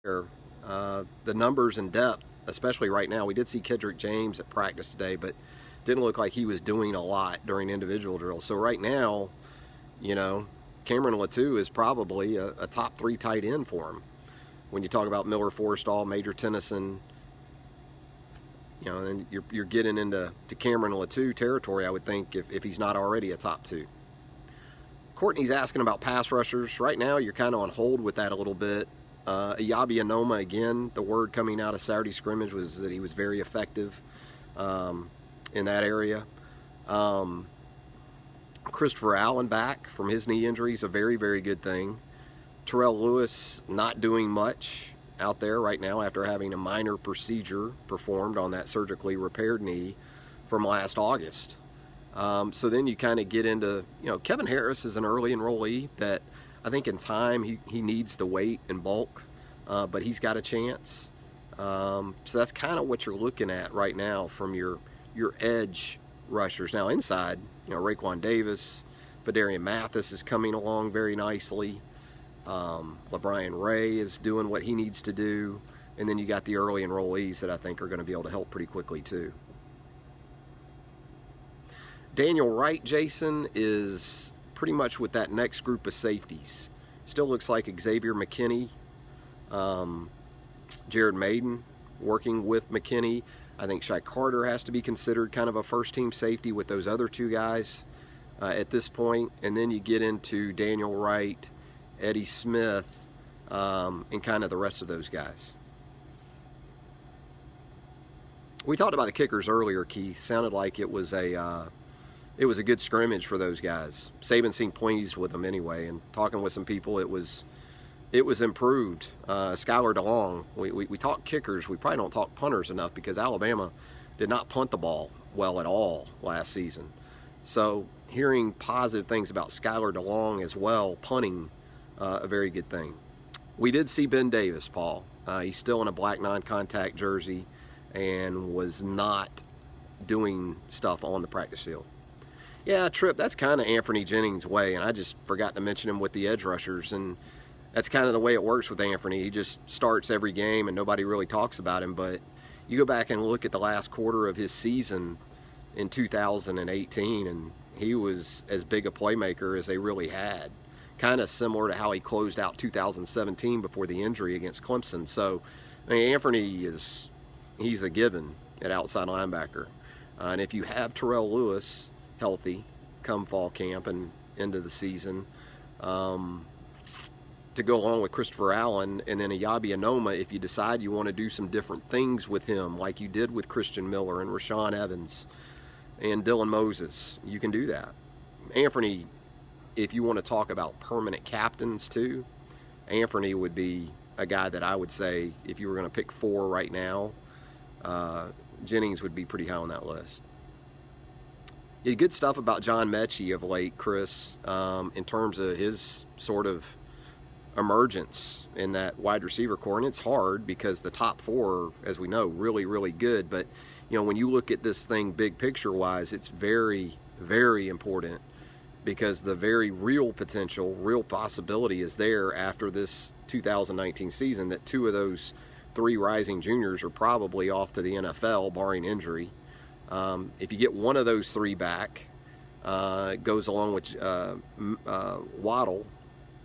The numbers and depth, especially right now. We did see Kendrick James at practice today, but didn't look like he was doing a lot during individual drills. So right now, you know, Cameron Latou is probably a top 3 tight end for him. When you talk about Miller, Forrestall, Major Tennyson, you know, and you're getting into Cameron Latou territory, I would think, if he's not already a top 2. Courtney's asking about pass rushers. Right now, you're kind of on hold with that a little bit. Iyabi Anoma, again, the word coming out of Saturday scrimmage was that he was very effective in that area. Christopher Allen back from his knee injury is a very, very good thing. Terrell Lewis not doing much out there right now after having a minor procedure performed on that surgically repaired knee from last August. So then you kind of get into, you know, Kevin Harris is an early enrollee that I think in time he needs the weight and bulk, but he's got a chance. So that's kind of what you're looking at right now from your edge rushers. Now inside, you know, Raekwon Davis, Fadarian Mathis is coming along very nicely. LaBryan Ray is doing what he needs to do. And then you got the early enrollees that I think are going to be able to help pretty quickly too. Daniel Wright, Jason, is pretty much with that next group of safeties. Still looks like Xavier McKinney, Jared Maiden working with McKinney. I think Shai Carter has to be considered kind of a first-team safety with those other 2 guys at this point. And then you get into Daniel Wright, Eddie Smith, and kind of the rest of those guys. We talked about the kickers earlier, Keith. Sounded like it was a good scrimmage for those guys. Saban seemed pleased with them anyway, and talking with some people, it was improved. Skylar DeLong, we talk kickers, we probably don't talk punters enough because Alabama did not punt the ball well at all last season. So hearing positive things about Skylar DeLong as well, punting, a very good thing. We did see Ben Davis, Paul. He's still in a black non-contact jersey and was not doing stuff on the practice field. Yeah, Tripp, that's kind of Anthony Jennings' way, and I just forgot to mention him with the edge rushers, and that's kind of the way it works with Anthony. He just starts every game, and nobody really talks about him, but you go back and look at the last quarter of his season in 2018, and he was as big a playmaker as they really had. Kind of similar to how he closed out 2017 before the injury against Clemson. So, I mean, Anthony he's a given at outside linebacker. And if you have Terrell Lewis healthy come fall camp and into the season, to go along with Christopher Allen, and then Iyabi Anoma, if you decide you want to do some different things with him, like you did with Christian Miller and Rashaan Evans and Dylan Moses, you can do that. Anthony, if you want to talk about permanent captains too, Anthony would be a guy that I would say, if you were going to pick 4 right now, Jennings would be pretty high on that list. You had good stuff about John Mechi of late, Chris, in terms of his sort of emergence in that wide receiver core. And it's hard because the top 4, as we know, really, really good. But, you know, when you look at this thing big picture-wise, it's very, very important because the very real potential, real possibility is there after this 2019 season that 2 of those 3 rising juniors are probably off to the NFL, barring injury. If you get one of those 3 back, it goes along with Waddle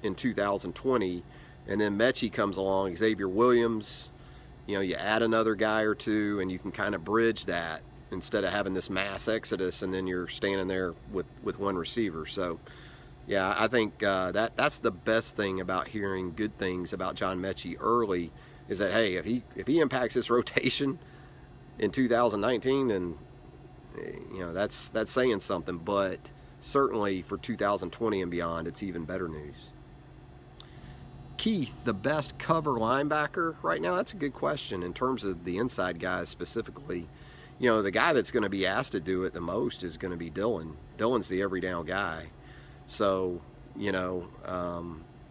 in 2020, and then Mechi comes along, Xavier Williams, you know, you add another guy or 2, and you can kind of bridge that instead of having this mass exodus and then you're standing there with 1 receiver. So, yeah, I think that's the best thing about hearing good things about John Mechi early is that, hey, if he impacts this rotation in 2019, then, you know, that's saying something. But certainly for 2020 and beyond, it's even better news. Keith, the best cover linebacker right now? That's a good question in terms of the inside guys specifically. You know, the guy that's going to be asked to do it the most is going to be Dylan. Dylan's the every down guy. So, you know,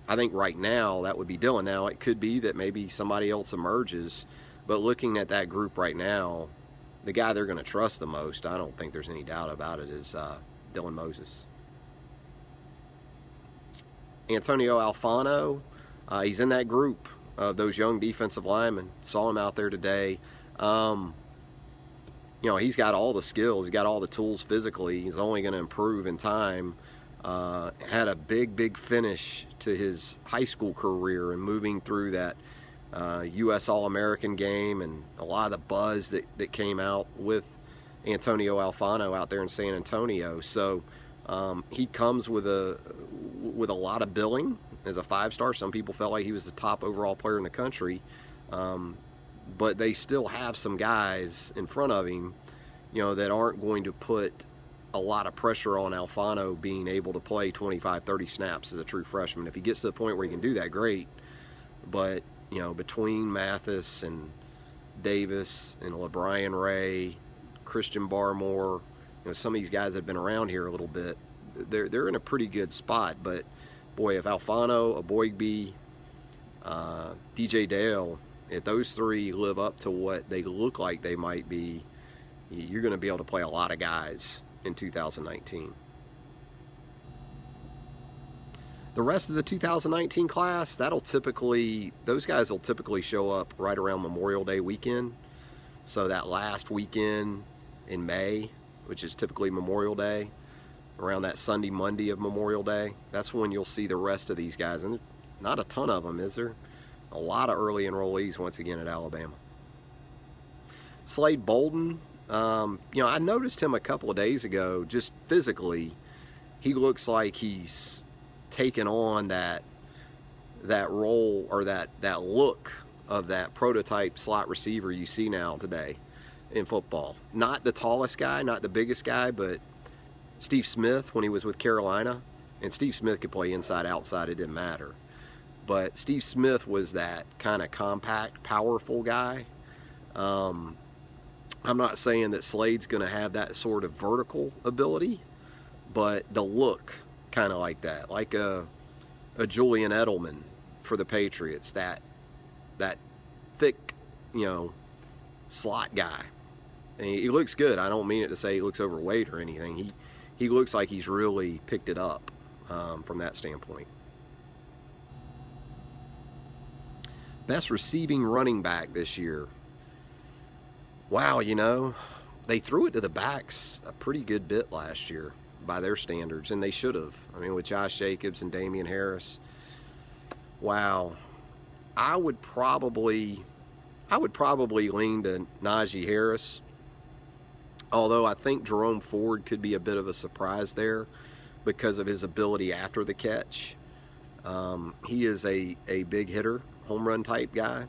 I think right now that would be Dylan. Now, it could be that maybe somebody else emerges, but looking at that group right now, the guy they're going to trust the most, I don't think there's any doubt about it, is Dylan Moses. Antonio Alfano, he's in that group of those young defensive linemen. Saw him out there today. You know, he's got all the skills. He's got all the tools physically. He's only going to improve in time. Had a big finish to his high school career and moving through that U.S. All-American game, and a lot of the buzz that came out with Antonio Alfano out there in San Antonio. So he comes with a lot of billing as a 5-star. Some people felt like he was the top overall player in the country, but they still have some guys in front of him, you know, that aren't going to put a lot of pressure on Alfano being able to play 25-30 snaps as a true freshman. If he gets to the point where he can do that, great. But, you know, between Mathis and Davis and LeBrian Ray, Christian Barmore, you know, some of these guys have been around here a little bit. They're in a pretty good spot. But boy, if Alfano, Aboigbe, DJ Dale, if those three live up to what they look like they might be, you're going to be able to play a lot of guys in 2019. The rest of the 2019 class, those guys will typically show up right around Memorial Day weekend. So that last weekend in May, which is typically Memorial Day, around that Sunday, Monday of Memorial Day, that's when you'll see the rest of these guys. And not a ton of them, is there? A lot of early enrollees once again at Alabama. Slade Bolden, you know, I noticed him a couple of days ago, just physically. He looks like he's taken on that role, or that look of that prototype slot receiver you see now today in football. Not the tallest guy, not the biggest guy, but Steve Smith when he was with Carolina, and Steve Smith could play inside, outside, it didn't matter. But Steve Smith was that kind of compact, powerful guy. I'm not saying that Slade's going to have that sort of vertical ability, but the look kind of like that, like a Julian Edelman for the Patriots, that thick, you know, slot guy. And he looks good. I don't mean it to say he looks overweight or anything. He looks like he's really picked it up from that standpoint. Best receiving running back this year. Wow, you know, they threw it to the backs a pretty good bit last year by their standards, and they should have. I mean, with Josh Jacobs and Damian Harris. Wow. I would probably lean to Najee Harris, although I think Jerome Ford could be a bit of a surprise there because of his ability after the catch. He is a big hitter, home run type guy,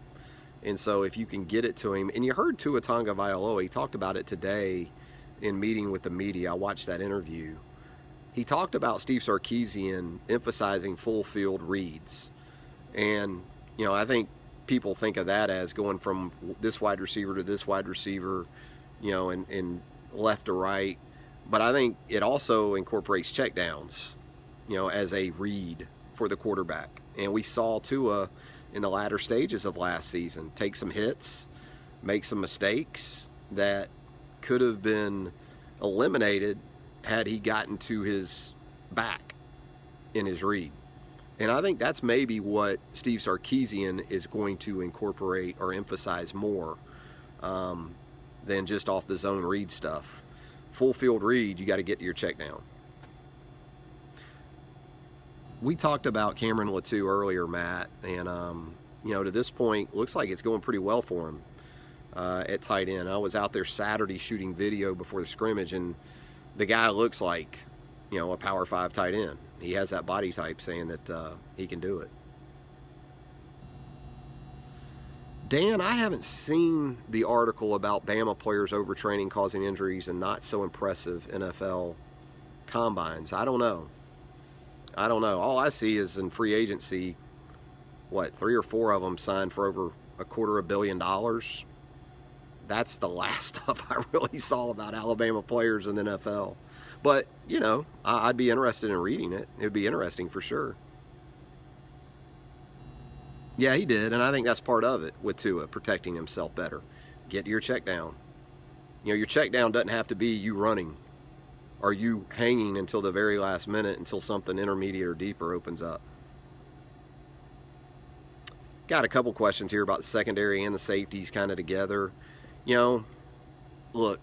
and so if you can get it to him, and you heard Tua Tagovailoa, he talked about it today in meeting with the media. I watched that interview. He talked about Steve Sarkisian emphasizing full field reads, and you know, I think people think of that as going from this wide receiver to this wide receiver, you know, and left to right. But I think it also incorporates checkdowns, you know, as a read for the quarterback. And we saw Tua in the latter stages of last season take some hits, make some mistakes that could have been eliminated had he gotten to his back in his read. And I think that's maybe what Steve Sarkisian is going to incorporate or emphasize more than just off the zone read stuff. Full field read, you got to get to your check down. We talked about Cameron Latou earlier, Matt, and you know, to this point, looks like it's going pretty well for him at tight end. I was out there Saturday shooting video before the scrimmage, and the guy looks like, you know, a Power 5 tight end. He has that body type saying that he can do it. Dan, I haven't seen the article about Bama players overtraining causing injuries and not so impressive NFL combines. I don't know. All I see is in free agency, what, 3 or 4 of them signed for over $250 million. That's the last stuff I really saw about Alabama players in the NFL. But, you know, I'd be interested in reading it. It would be interesting for sure. Yeah, he did, and I think that's part of it with Tua, protecting himself better. Get to your check down. You know, your check down doesn't have to be you running or you hanging until the very last minute until something intermediate or deeper opens up. Got a couple questions here about the secondary and the safeties kind of together. You know, look,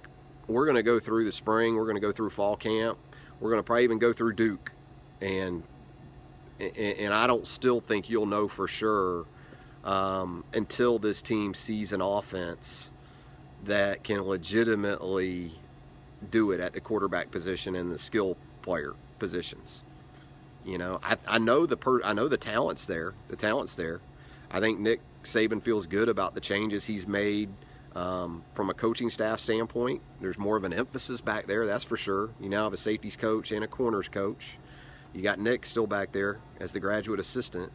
we're going to go through the spring. We're going to go through fall camp. We're going to probably even go through Duke. And I don't still think you'll know for sure until this team sees an offense that can legitimately do it at the quarterback position and the skill player positions. You know, I know the talent's there. The talent's there. I think Nick Saban feels good about the changes he's made from a coaching staff standpoint. There's more of an emphasis back there, that's for sure. You now have a safeties coach and a corners coach. You got Nick still back there as the graduate assistant.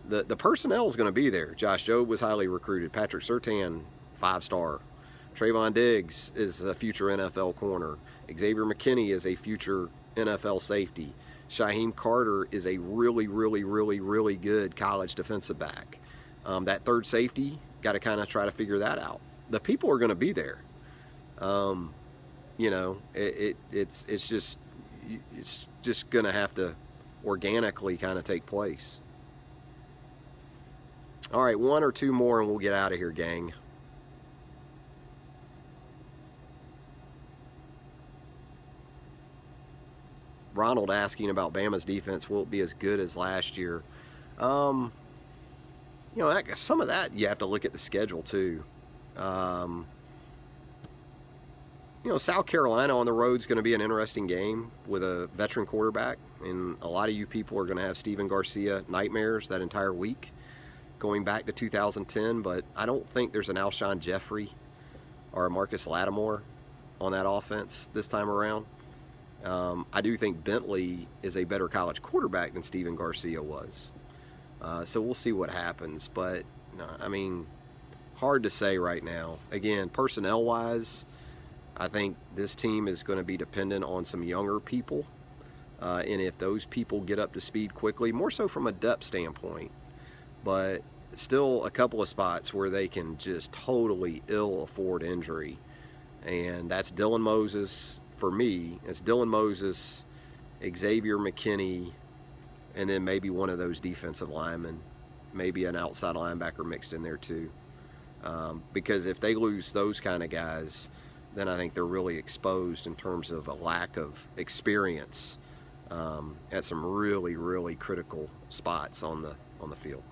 The personnel is going to be there. Josh Jobe was highly recruited. Patrick Surtain, 5-star. Trayvon Diggs is a future NFL corner. Xavier McKinney is a future NFL safety. Shaheem Carter is a really, really, really, really good college defensive back. That third safety, got to kind of try to figure that out. The people are going to be there. You know, it's just going to have to organically kind of take place. All right, one or two more and we'll get out of here, gang. Ronald asking about Bama's defense, will it be as good as last year? You know, some of that you have to look at the schedule too. You know, South Carolina on the road is going to be an interesting game with a veteran quarterback, and a lot of you people are going to have Steven Garcia nightmares that entire week going back to 2010, but I don't think there's an Alshon Jeffrey or a Marcus Lattimore on that offense this time around. I do think Bentley is a better college quarterback than Steven Garcia was. So we'll see what happens. But, I mean, hard to say right now. Again, personnel-wise, I think this team is going to be dependent on some younger people. And if those people get up to speed quickly, more so from a depth standpoint, but still a couple of spots where they can just totally ill afford injury. And that's Dylan Moses. For me, it's Dylan Moses, Xavier McKinney, and then maybe one of those defensive linemen, maybe an outside linebacker mixed in there too. Because if they lose those kind of guys, then I think they're really exposed in terms of a lack of experience at some really, really critical spots on the field.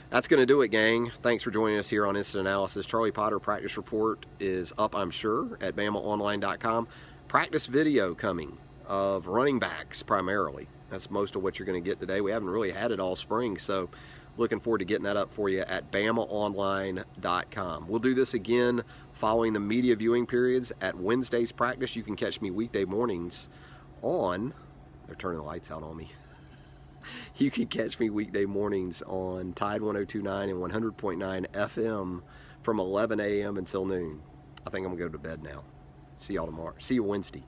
That's going to do it, gang. Thanks for joining us here on Instant Analysis. Charlie Potter practice report is up, I'm sure, at BamaOnline.com. Practice video coming of running backs primarily. That's most of what you're going to get today. We haven't really had it all spring, so looking forward to getting that up for you at BamaOnline.com. We'll do this again following the media viewing periods at Wednesday's practice. You can catch me weekday mornings on, they're turning the lights out on me. You can catch me weekday mornings on Tide 102.9 and 100.9 FM from 11 a.m. until noon. I think I'm going to go to bed now. See y'all tomorrow. See you Wednesday.